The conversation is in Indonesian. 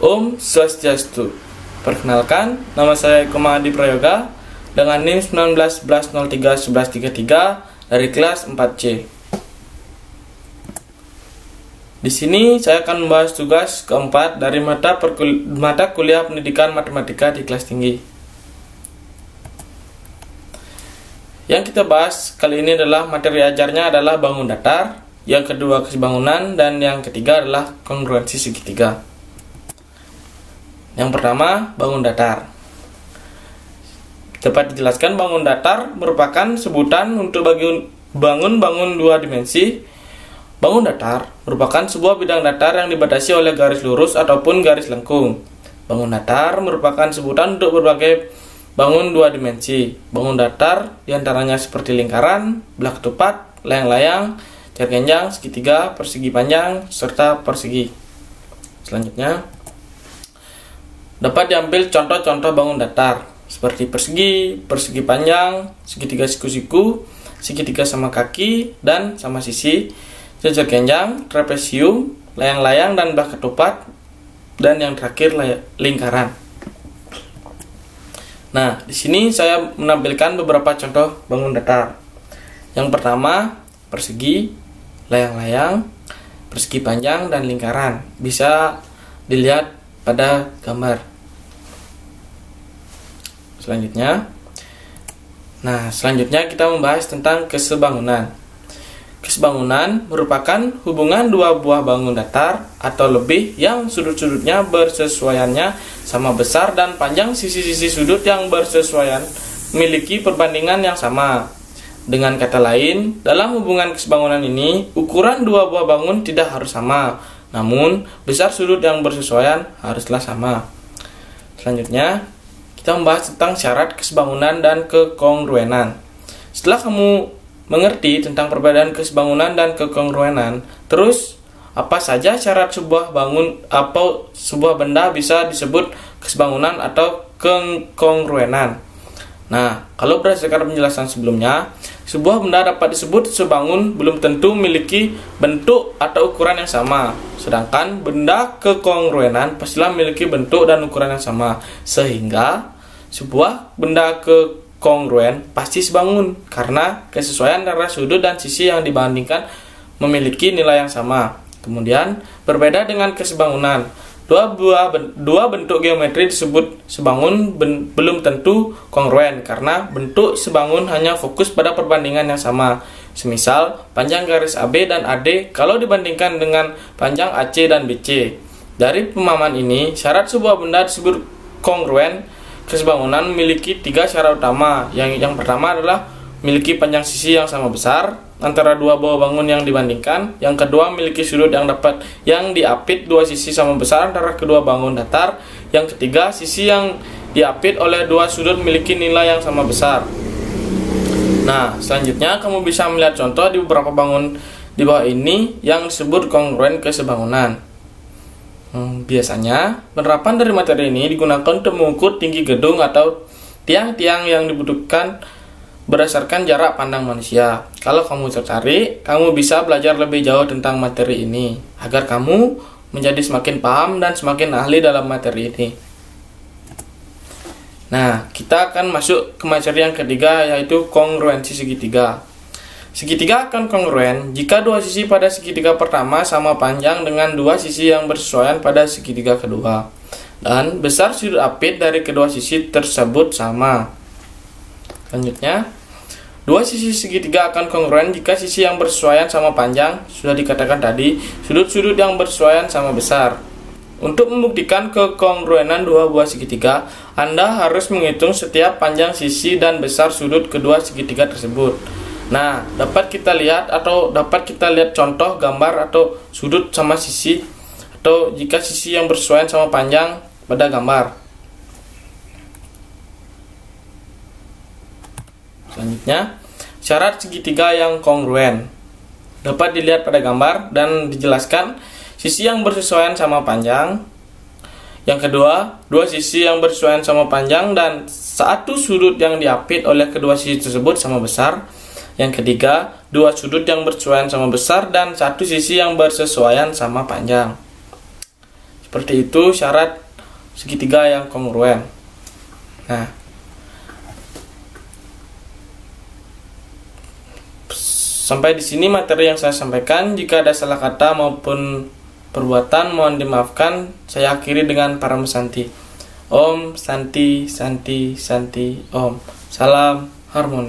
Om Swastiastu. Perkenalkan, nama saya Eko Mahadi Prayoga dengan NIM 19-11-03-1133 dari kelas 4C. Di sini saya akan membahas tugas keempat dari mata kuliah pendidikan matematika di kelas tinggi. Yang kita bahas kali ini adalah materi ajarnya adalah bangun datar, yang kedua kesebangunan, dan yang ketiga adalah kongruensi segitiga. Yang pertama, bangun datar. Dapat dijelaskan, bangun datar merupakan sebutan untuk bangun dua dimensi. Bangun datar merupakan sebuah bidang datar yang dibatasi oleh garis lurus ataupun garis lengkung. Bangun datar merupakan sebutan untuk berbagai bangun dua dimensi. Bangun datar diantaranya seperti lingkaran, belah ketupat, layang-layang, cergenjang, segitiga, persegi panjang, serta persegi. Selanjutnya, dapat diambil contoh-contoh bangun datar seperti persegi, persegi panjang, segitiga siku-siku, segitiga sama kaki dan sama sisi, cergenjang, trapesium, layang-layang dan belah ketupat, dan yang terakhir lingkaran. Nah, di sini saya menampilkan beberapa contoh bangun datar. Yang pertama, persegi, layang-layang, persegi panjang, dan lingkaran. Bisa dilihat pada gambar. Selanjutnya kita membahas tentang kesebangunan. Kesebangunan merupakan hubungan dua buah bangun datar atau lebih yang sudut-sudutnya bersesuaiannya sama besar dan panjang sisi-sisi sudut yang bersesuaian memiliki perbandingan yang sama. Dengan kata lain, dalam hubungan kesebangunan ini, ukuran dua buah bangun tidak harus sama, namun besar sudut yang bersesuaian haruslah sama. Selanjutnya, kita membahas tentang syarat kesebangunan dan kekongruenan. Setelah kamu mengerti tentang perbedaan kesebangunan dan kekongruenan, terus apa saja syarat sebuah benda bisa disebut kesebangunan atau kekongruenan? Nah, kalau berdasarkan penjelasan sebelumnya, sebuah benda dapat disebut sebangun belum tentu memiliki bentuk atau ukuran yang sama. Sedangkan benda kekongruenan pastilah memiliki bentuk dan ukuran yang sama. Sehingga sebuah benda kongruen pasti sebangun karena kesesuaian antara sudut dan sisi yang dibandingkan memiliki nilai yang sama. Kemudian berbeda dengan kesebangunan, dua bentuk geometri disebut sebangun belum tentu kongruen karena bentuk sebangun hanya fokus pada perbandingan yang sama. Semisal panjang garis AB dan AD kalau dibandingkan dengan panjang AC dan BC. Dari pemahaman ini, syarat sebuah benda disebut kongruen. Kesebangunan memiliki tiga syarat utama. Yang pertama adalah memiliki panjang sisi yang sama besar antara dua buah bangun yang dibandingkan. Yang kedua, memiliki sudut yang diapit dua sisi sama besar antara kedua bangun datar. Yang ketiga, sisi yang diapit oleh dua sudut memiliki nilai yang sama besar. Nah, selanjutnya kamu bisa melihat contoh di beberapa bangun di bawah ini yang disebut kongruen kesebangunan. Biasanya, penerapan dari materi ini digunakan untuk mengukur tinggi gedung atau tiang-tiang yang dibutuhkan berdasarkan jarak pandang manusia. Kalau kamu tertarik, kamu bisa belajar lebih jauh tentang materi ini, agar kamu menjadi semakin paham dan semakin ahli dalam materi ini. Nah, kita akan masuk ke materi yang ketiga, yaitu kongruensi segitiga. Segitiga akan kongruen jika dua sisi pada segitiga pertama sama panjang dengan dua sisi yang bersesuaian pada segitiga kedua, dan besar sudut apit dari kedua sisi tersebut sama. Selanjutnya, dua sisi segitiga akan kongruen jika sisi yang bersesuaian sama panjang, sudah dikatakan tadi, sudut-sudut yang bersesuaian sama besar. Untuk membuktikan kekongruenan dua buah segitiga, Anda harus menghitung setiap panjang sisi dan besar sudut kedua segitiga tersebut. Nah, dapat kita lihat contoh gambar atau sudut sama sisi, atau jika sisi yang bersesuaian sama panjang pada gambar. Selanjutnya, syarat segitiga yang kongruen dapat dilihat pada gambar dan dijelaskan sisi yang bersesuaian sama panjang. Yang kedua, dua sisi yang bersesuaian sama panjang dan satu sudut yang diapit oleh kedua sisi tersebut sama besar. Yang ketiga, dua sudut yang bersesuaian sama besar dan satu sisi yang bersesuaian sama panjang. Seperti itu syarat segitiga yang kongruen. Nah, sampai di sini materi yang saya sampaikan. Jika ada salah kata maupun perbuatan mohon dimaafkan. Saya akhiri dengan Parama Santi. Om Santi Santi Santi Om. Salam harmoni.